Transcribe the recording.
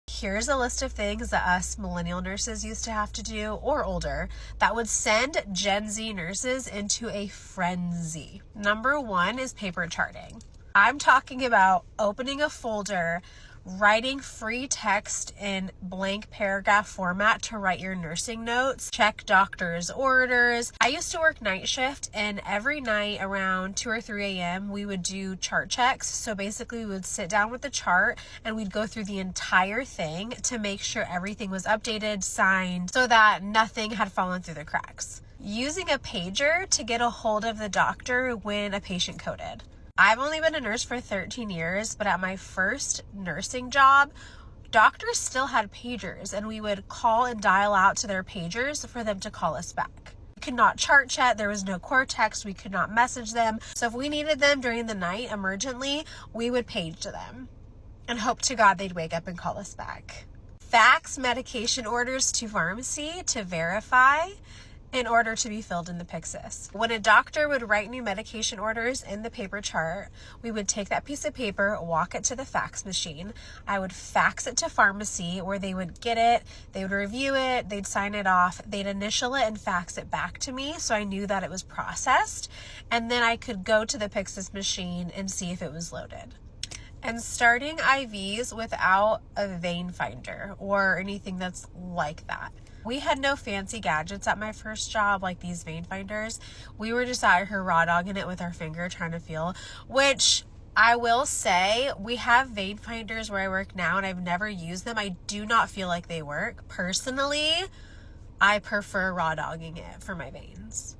Here's a list of things that us millennial nurses used to have to do, or older, that would send Gen Z nurses into a frenzy. Number one is paper charting. I'm talking about opening a folder, writing free text in blank paragraph format to write your nursing notes, check doctor's orders. I used to work night shift, and every night around 2 or 3 a.m. we would do chart checks. So basically we would sit down with the chart and we'd go through the entire thing to make sure everything was updated, signed, so that nothing had fallen through the cracks. Using a pager to get a hold of the doctor when a patient coded. I've only been a nurse for 13 years, but at my first nursing job, doctors still had pagers, and we would call and dial out to their pagers for them to call us back. We could not chart chat. There was no core text. We could not message them. So if we needed them during the night emergently, we would page them and hope to God they'd wake up and call us back. Fax medication orders to pharmacy to verify in order to be filled in the Pyxis. When a doctor would write new medication orders in the paper chart, we would take that piece of paper, walk it to the fax machine. I would fax it to pharmacy where they would get it, they would review it, they'd sign it off, they'd initial it and fax it back to me so I knew that it was processed, and then I could go to the Pyxis machine and see if it was loaded. And starting IVs without a vein finder or anything that's like that. We had no fancy gadgets at my first job like these vein finders. We were just out here raw dogging it with our finger trying to feel, which I will say we have vein finders where I work now and I've never used them. I do not feel like they work. Personally, I prefer raw dogging it for my veins.